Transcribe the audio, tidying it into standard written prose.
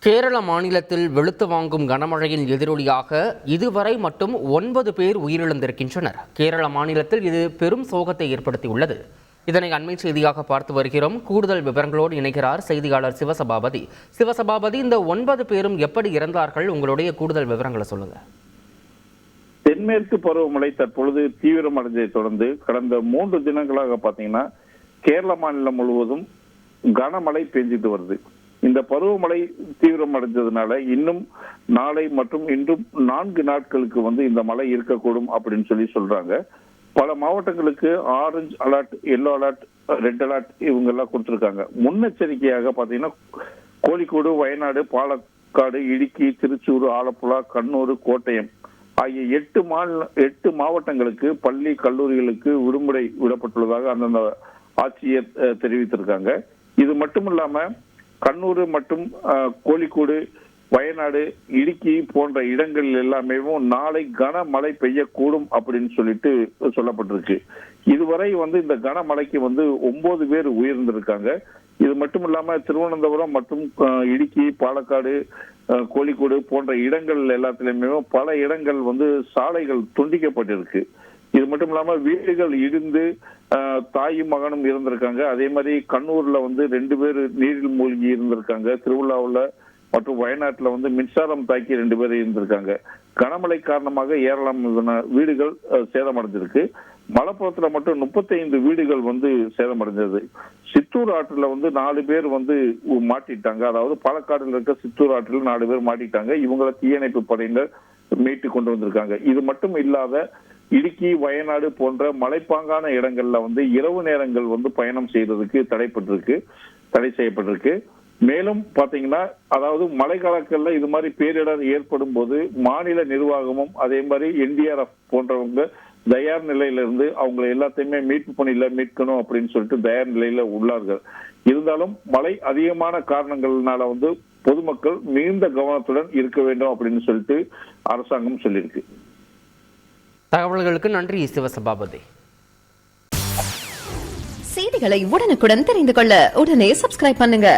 கேரள மாநிலத்தில் வெளுத்து வாங்கும் கனமழையின் எதிரொலியாக இதுவரை மட்டும் 9 பேர் உயிரிழந்திருக்கின்றனர். கேரள மாநிலத்தில் இது பெரும் சோகத்தை ஏற்படுத்தியுள்ளது. இதனை அண்மை செய்தியாக பார்த்து வருகிறோம். கூடுதல் விவரங்களோடு இணைகிறார் செய்தியாளர் சிவசபாபதி. சிவசபாபதி, இந்த 9 பேரும் எப்படி இறந்தார்கள்? உங்களுடைய கூடுதல் விவரங்களை சொல்லுங்க. தென்மேற்கு பருவமழை தற்பொழுது தீவிரமடைந்ததை தொடர்ந்து கடந்த 3 தினங்களாக பாத்தீங்கன்னா கேரள மாநிலம் முழுவதும் கனமழை பெஞ்சிட்டு வருது. இந்த பருவமழை தீவிரமடைந்ததுனால இன்னும் நாளை மற்றும் இன்றும் 4 நாட்களுக்கு இந்த மழை இருக்கக்கூடும் அப்படின்னு சொல்றாங்க. பல மாவட்டங்களுக்கு orange alert, yellow alert, red alert இவங்க எல்லாம் கொடுத்திருக்காங்க. முன்னெச்சரிக்கையாக பாத்தீங்கன்னா கோழிக்கோடு, வயநாடு, பாலக்காடு, இடுக்கி, திருச்சூர், ஆலப்புழா, கண்ணூர், கோட்டயம் ஆகிய 8 மாவட்டங்களுக்கு பள்ளி கல்லூரிகளுக்கு விடுமுறை விடப்பட்டுள்ளதாக அந்தந்த ஆட்சியர் தெரிவித்திருக்காங்க. இது மட்டுமில்லாம கண்ணூர் மற்றும் கோழிக்கோடு, வயநாடு, இடுக்கி போன்ற இடங்கள் எல்லாமே நாளை கனமழை பெய்யக்கூடும் அப்படின்னு சொல்லப்பட்டிருக்கு. இதுவரை இந்த கனமழைக்கு 9 பேர் உயிர்ந்திருக்காங்க. இது மட்டும் இல்லாம திருவனந்தபுரம் மற்றும் இடுக்கி, பாலக்காடு, கோழிக்கோடு போன்ற இடங்கள் எல்லாத்திலுமே பல இடங்கள் சாலைகள் துண்டிக்கப்பட்டிருக்கு. இது மட்டும் இல்லாம வீடுகள் இடிந்து தாயும் மகனும் இருந்திருக்காங்க. அதே மாதிரி கண்ணூர்ல 2 பேர் நீரில் மூழ்கி இருந்திருக்காங்க. திருவிழாவில் மற்றும் வயநாட்டுல மின்சாரம் தாக்கி 2 பேர் இருந்திருக்காங்க. கனமழை காரணமாக ஏராளமான வீடுகள் சேதமடைஞ்சிருக்கு. மலப்புறத்துல மட்டும் 35 வீடுகள் சேதமடைஞ்சது. சித்தூர் ஆற்றுல 4 பேர் மாட்டிட்டாங்க. அதாவது பாலக்காடுல இருக்க சித்தூர் ஆற்றில் 4 பேர் மாட்டிட்டாங்க. இவங்களை தீயணைப்பு படையினர் மீட்டு கொண்டு வந்திருக்காங்க. இது மட்டும் இல்லாத இடுக்கி, வயநாடு போன்ற மலைப்பாங்கான இடங்கள்ல இரவு நேரங்கள் பயணம் செய்யறதுக்கு தடை செய்யப்பட்டிருக்கு. மேலும் பாத்தீங்கன்னா, அதாவது மழை காலங்கள்ல இது மாதிரி பேரிடர் ஏற்படும் போது மாநில நிர்வாகமும் அதே மாதிரி NDRF போன்றவங்க தயார் நிலையில இருந்து அவங்களை எல்லாத்தையுமே மீட்பு பணியில மீட்கணும் அப்படின்னு தயார் நிலையில உள்ளார்கள். இருந்தாலும் மழை அதிகமான காரணங்கள்னால பொதுமக்கள் மிகுந்த கவனத்துடன் இருக்க வேண்டும் அப்படின்னு அரசாங்கம் சொல்லியிருக்கு. தகவல்களுக்கு நன்றி சிவசபாபதி. செய்திகளை உடனுக்குடன் தெரிந்து கொள்ள உடனே சப்ஸ்கிரைப் பண்ணுங்க.